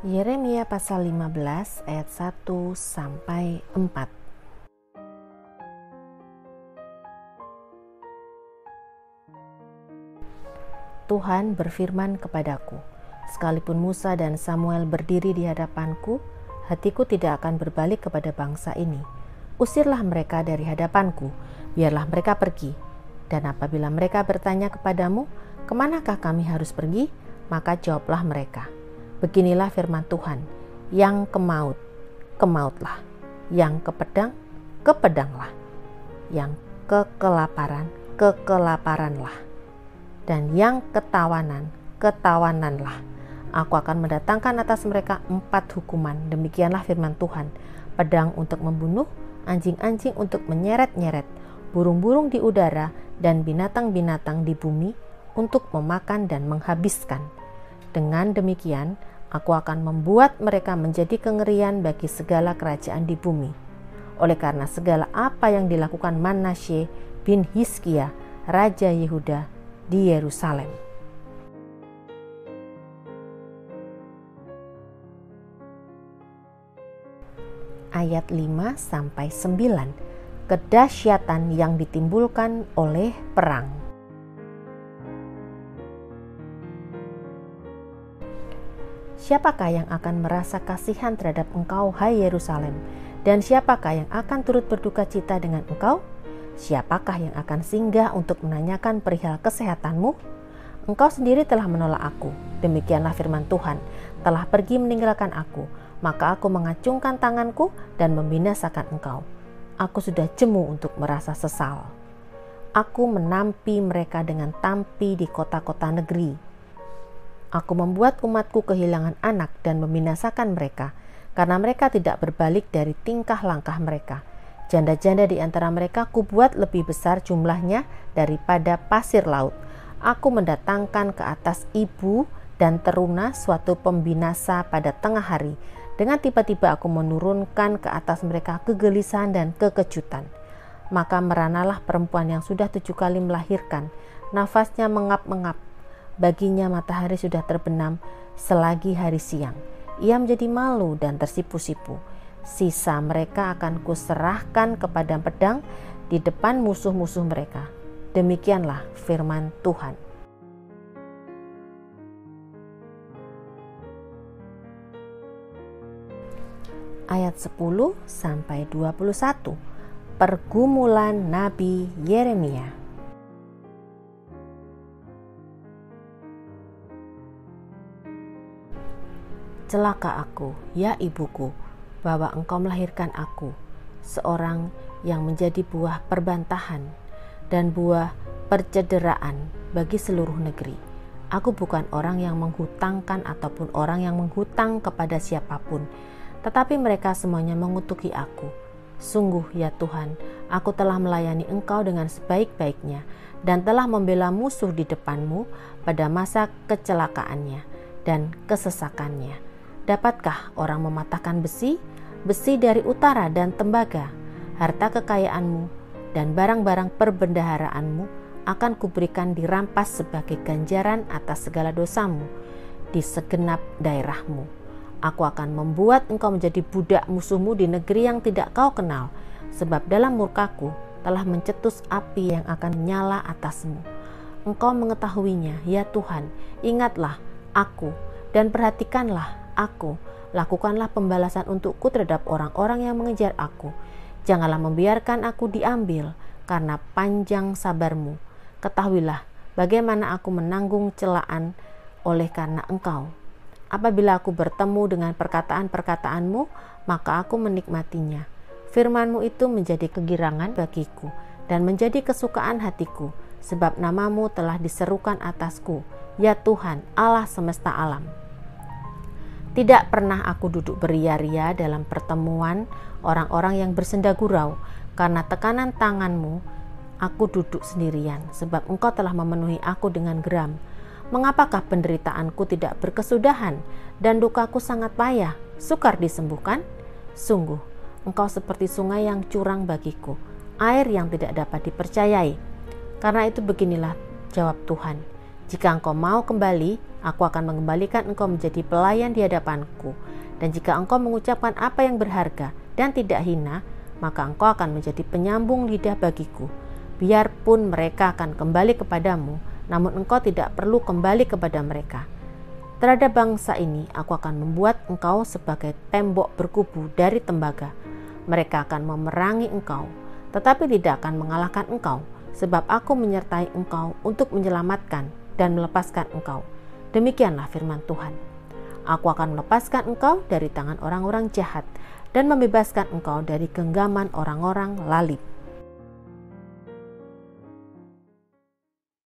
Yeremia pasal 15 ayat 1 sampai 4. Tuhan berfirman kepadaku, sekalipun Musa dan Samuel berdiri di hadapanku, hatiku tidak akan berbalik kepada bangsa ini. Usirlah mereka dari hadapanku, biarlah mereka pergi. Dan apabila mereka bertanya kepadamu, kemanakah kami harus pergi? Maka jawablah mereka, beginilah firman Tuhan, yang ke maut, ke mautlah, yang ke pedang, ke pedanglah, yang ke kelaparan, ke kelaparanlah, dan yang ketawanan, ketawananlah. Aku akan mendatangkan atas mereka 4 hukuman, demikianlah firman Tuhan, pedang untuk membunuh, anjing-anjing untuk menyeret-nyeret, burung-burung di udara, dan binatang-binatang di bumi untuk memakan dan menghabiskan. Dengan demikian, aku akan membuat mereka menjadi kengerian bagi segala kerajaan di bumi. Oleh karena segala apa yang dilakukan Manasye bin Hizkia, Raja Yehuda di Yerusalem. Ayat 5-9. Kedahsyatan yang ditimbulkan oleh perang. Siapakah yang akan merasa kasihan terhadap engkau, hai Yerusalem? Dan siapakah yang akan turut berduka cita dengan engkau? Siapakah yang akan singgah untuk menanyakan perihal kesehatanmu? Engkau sendiri telah menolak aku, demikianlah firman Tuhan, telah pergi meninggalkan aku, maka aku mengacungkan tanganku dan membinasakan engkau. Aku sudah jemu untuk merasa sesal. Aku menampi mereka dengan tampi di kota-kota negeri. Aku membuat umatku kehilangan anak dan membinasakan mereka, karena mereka tidak berbalik dari tingkah langkah mereka. Janda-janda di antara mereka kubuat lebih besar jumlahnya daripada pasir laut. Aku mendatangkan ke atas ibu dan teruna suatu pembinasa pada tengah hari. Dengan tiba-tiba aku menurunkan ke atas mereka kegelisahan dan kekejutan. Maka meranalah perempuan yang sudah 7 kali melahirkan, nafasnya mengap-mengap. Baginya matahari sudah terbenam selagi hari siang. Ia menjadi malu dan tersipu-sipu. Sisa mereka akan kuserahkan kepada pedang di depan musuh-musuh mereka. Demikianlah firman Tuhan. Ayat 10-21. Pergumulan Nabi Yeremia. Celaka aku, ya ibuku, bahwa engkau melahirkan aku, seorang yang menjadi buah perbantahan dan buah percederaan bagi seluruh negeri. Aku bukan orang yang menghutangkan ataupun orang yang menghutang kepada siapapun, tetapi mereka semuanya mengutuki aku. Sungguh ya Tuhan, aku telah melayani engkau dengan sebaik-baiknya dan telah membela musuh di depanmu pada masa kecelakaannya dan kesesakannya. Dapatkah orang mematahkan besi dari utara dan tembaga? Harta kekayaanmu dan barang-barang perbendaharaanmu akan kuberikan dirampas sebagai ganjaran atas segala dosamu di segenap daerahmu. Aku akan membuat engkau menjadi budak musuhmu di negeri yang tidak kau kenal, sebab dalam murkaku telah mencetus api yang akan menyala atasmu. Engkau mengetahuinya, ya Tuhan, ingatlah aku dan perhatikanlah aku, lakukanlah pembalasan untukku terhadap orang-orang yang mengejar aku. Janganlah membiarkan aku diambil karena panjang sabarmu. Ketahuilah bagaimana aku menanggung celaan oleh karena engkau. Apabila aku bertemu dengan perkataan-perkataanmu, maka aku menikmatinya. Firmanmu itu menjadi kegirangan bagiku dan menjadi kesukaan hatiku, sebab namamu telah diserukan atasku, ya Tuhan, Allah semesta alam. Tidak pernah aku duduk beria-ria dalam pertemuan orang-orang yang bersenda gurau. Karena tekanan tanganmu, aku duduk sendirian, sebab engkau telah memenuhi aku dengan geram. Mengapakah penderitaanku tidak berkesudahan dan dukaku sangat payah, sukar disembuhkan? Sungguh, engkau seperti sungai yang curang bagiku, air yang tidak dapat dipercayai. Karena itu beginilah jawab Tuhan, Jika engkau mau kembali, aku akan mengembalikan engkau menjadi pelayan di hadapanku. Dan jika engkau mengucapkan apa yang berharga dan tidak hina, maka engkau akan menjadi penyambung lidah bagiku. Biarpun mereka akan kembali kepadamu, namun engkau tidak perlu kembali kepada mereka. Terhadap bangsa ini, aku akan membuat engkau sebagai tembok berkubu dari tembaga. Mereka akan memerangi engkau, tetapi tidak akan mengalahkan engkau, sebab aku menyertai engkau untuk menyelamatkan dan melepaskan engkau. Demikianlah firman Tuhan. Aku akan melepaskan engkau dari tangan orang-orang jahat dan membebaskan engkau dari genggaman orang-orang lalim.